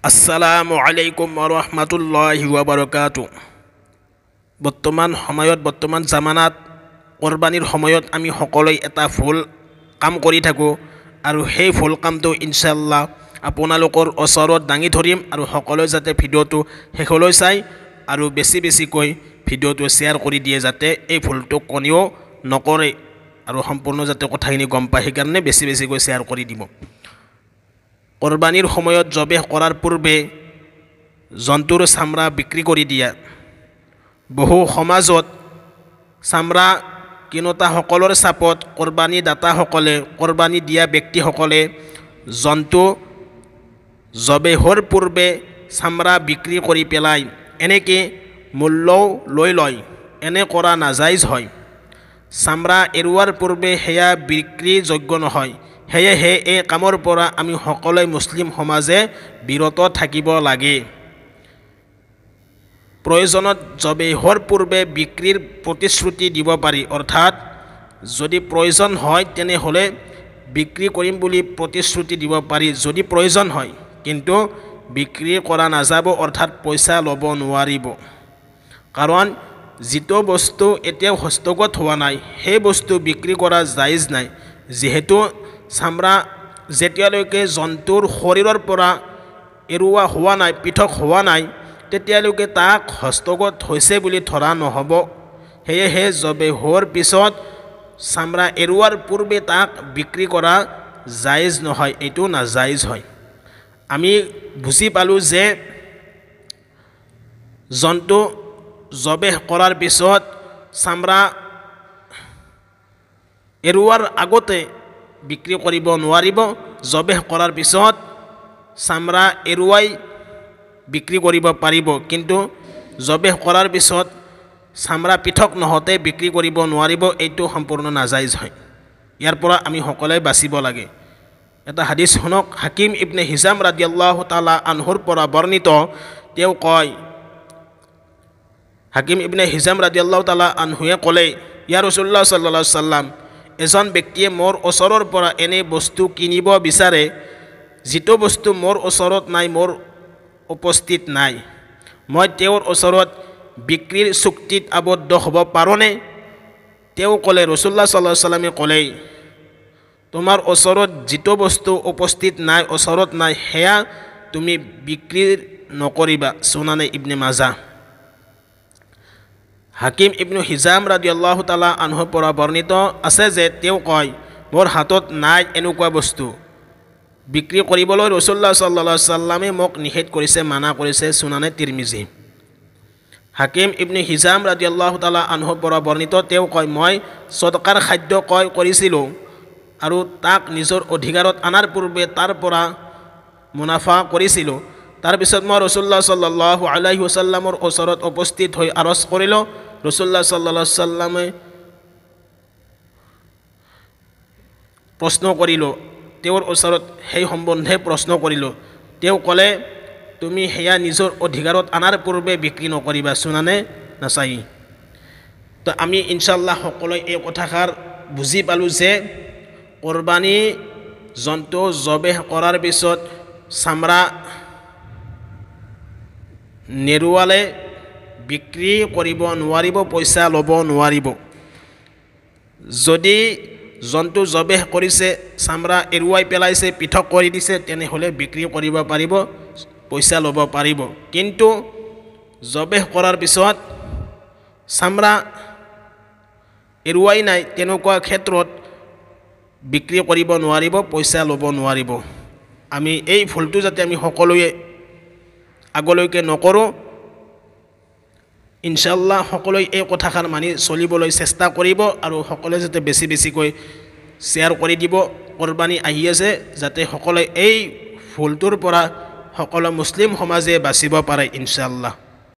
আসসালামু আলাইকুম ওয়া বাৰাকাতুহু। বৰ্তমান জামানাত কোৰবানীৰ সময়ত আমি সকলোৱে এটা ভুল কাম কৰি থাকোঁ আৰু সেই ভুল কামটো ইনশাআল্লাহ আপোনালোকৰ ওচৰত দাঙি ধৰিম আৰু সকলোৱে যাতে ভিডিঅ'টো শেষলৈ চাই আৰু বেছিকৈ ভিডিঅ'টো শ্বেয়াৰ কৰি দিয়ে যাতে এই ভুলটো কোনেও নকৰে আৰু সম্পূৰ্ণ যাতে কথাখিনি গম পায় সেইকাৰণে বেছিকৈ শ্বেয়াৰ কৰি দিব। কোৰবানীৰ সময়ত জবেহ কৰাৰ পূৰ্বে জন্তুৰ চামৰা বিক্ৰী কৰি দিয়া। বহু সমাজত চামৰা কিনোতাসকলৰ চাপত কোৰবানী দাতাসকলে কোৰবানী দিয়া ব্যক্তিসকলে জন্তু জবেহৰ পূৰ্বে চামৰা বিক্ৰী কৰি পেলাই এনেকৈ মূল্যও লৈ লয়। এনে কৰা নাজাইজ হয়। চামৰা এৰুৱাৰ পূৰ্বে সেয়া বিক্ৰীযোগ্য নহয়। সেয়েহে এই কামৰ পৰা আমি সকলোৱে মুছলিম সমাজে বিৰত থাকিব লাগে। প্ৰয়োজনত জবেহৰ পূৰ্বে বিক্ৰীৰ প্ৰতিশ্ৰুতি দিব পাৰি, অৰ্থাৎ যদি প্ৰয়োজন হয় তেনেহ'লে বিক্ৰী কৰিম বুলি প্ৰতিশ্ৰুতি দিব পাৰি যদি প্ৰয়োজন হয়, কিন্তু বিক্ৰী কৰা নাযাব, অৰ্থাৎ পইচা ল'ব নোৱাৰিব। কাৰণ যিটো বস্তু এতিয়াও হস্তগত হোৱা নাই সেই বস্তু বিক্ৰী কৰা জায়েজ নাই। যিহেতু চামৰা যেতিয়ালৈকে জন্তুৰ শৰীৰৰ পৰা এৰুৱা হোৱা নাই, পৃথক হোৱা নাই, তেতিয়ালৈকে তাক হস্তগত হৈছে বুলি ধৰা নহ'ব। সেয়েহে জবেহৰ পিছত চামৰা এৰুৱাৰ পূৰ্বে তাক বিক্ৰী কৰা জায়েজ নহয়, এইটো নাজায়েজ হয়। আমি বুজি পালোঁ যে জন্তু জবেহ কৰাৰ পিছত চামৰা এৰুৱাৰ আগতে বিক্ৰী কৰিব নোৱাৰিব। জবেহ কৰাৰ পিছত চামৰা এৰুৱাই বিক্ৰী কৰিব পাৰিব, কিন্তু জবেহ কৰাৰ পিছত চামৰা পৃথক নহওঁতে বিক্ৰী কৰিব নোৱাৰিব, এইটো সম্পূৰ্ণ নাজাইজ হয়। ইয়াৰ পৰা আমি সকলোৱে বাচিব লাগে। এটা হাদিছ শুনক। হাকিম ইবনে হিজাম ৰাদিয়াল্লাহু তাআলা আনহুৰ পৰা বৰ্ণিত, তেওঁ কয়, হাকিম ইবনে হিজাম ৰাদিয়াল্লাহু তাআলা আনহুৱে ক'লে, ইয়া ৰাসূলুল্লাহ সাল্লাল্লাহু আলাইহি ওয়াসাল্লাম, এজন ব্যক্তিয়ে মোৰ ওচৰৰ পৰা এনে বস্তু কিনিব বিচাৰে যিটো বস্তু মোৰ ওচৰত নাই, মোৰ উপস্থিত নাই। মই তেওঁৰ ওচৰত বিক্ৰীৰ চুক্তিত আবদ্ধ হ'ব পাৰোঁনে? তেওঁ ক'লে, ৰাসূলুল্লাহ সাল্লাল্লাহু আলাইহি ওয়াসাল্লামে ক'লে, তোমাৰ ওচৰত যিটো বস্তু উপস্থিত নাই, ওচৰত নাই, সেয়া তুমি বিক্ৰী নকৰিবা। সুনানে ইবনে মাজাহ। হাকিম ইবনে হিজাম ৰাদিয়াল্লাহু তাআলা আনহুৰ পৰা বৰ্ণিত আছে যে তেওঁ কয়, মোৰ হাতত নাই এনেকুৱা বস্তু বিক্ৰী কৰিবলৈ ৰাসূলুল্লাহ সাল্লাল্লাহু আলাইহি ওয়াসাল্লামে মোক নিষেধ কৰিছে, মানা কৰিছে। সুনানে তিৰমিজি। হাকিম ইবনে হিজাম ৰাদিয়াল্লাহু তাআলা আনহুৰ পৰা বৰ্ণিত, তেওঁ কয়, মই সদকাৰ খাদ্য ক্ৰয় কৰিছিলোঁ আৰু তাক নিজৰ অধিকাৰত অনাৰ পূৰ্বে তাৰ পৰা মুনাফা কৰিছিলোঁ। তাৰপিছত মই ৰাসূলুল্লাহ সাল্লাল্লাহু আলাইহি ওয়াসাল্লামৰ ওচৰত উপস্থিত হৈ আৰজ কৰিলোঁ। ৰাসূলুল্লাহ সাল্লাল্লাহু আলাইহি ওয়াসাল্লামে প্ৰশ্ন কৰিলোঁ, তেওঁৰ ওচৰত সেই সম্বন্ধে প্ৰশ্ন কৰিলোঁ। তেওঁ ক'লে, তুমি সেয়া নিজৰ অধিকাৰত অনাৰ পূৰ্বে বিক্ৰী নকৰিবা। সুনানে নাসাই। তো আমি ইনশাআল্লাহ সকলোৱে এই কথাষাৰ বুজি পালোঁ যে কোৰবানী জন্তু জবেহ কৰাৰ পিছত চামৰা নেৰুৱালে বিক্ৰী কৰিব নোৱাৰিব, পইচা ল'ব নোৱাৰিব। যদি জন্তু জবেহ কৰিছে, চামৰা এৰুৱাই পেলাইছে, পৃথক কৰি দিছে, তেনেহ'লে বিক্ৰী কৰিব পাৰিব, পইচা ল'ব পাৰিব। কিন্তু জবেহ কৰাৰ পিছত চামৰা এৰুৱাই নাই, তেনেকুৱা ক্ষেত্ৰত বিক্ৰী কৰিব নোৱাৰিব, পইচা ল'ব নোৱাৰিব। আমি এই ভুলটো যাতে আমি সকলোৱে আগলৈকে নকৰোঁ। ইনশাআল্লাহ সকলোৱে এই কথাষাৰ মানি চলিবলৈ চেষ্টা কৰিব আৰু সকলোৱে যাতে বেছিকৈ শ্বেয়াৰ কৰি দিব। কোৰবানী আহি আছে, যাতে সকলোৱে এই ভুলটোৰ পৰা সকলো মুছলিম সমাজে বাচিব পাৰে ইনশাআল্লাহ।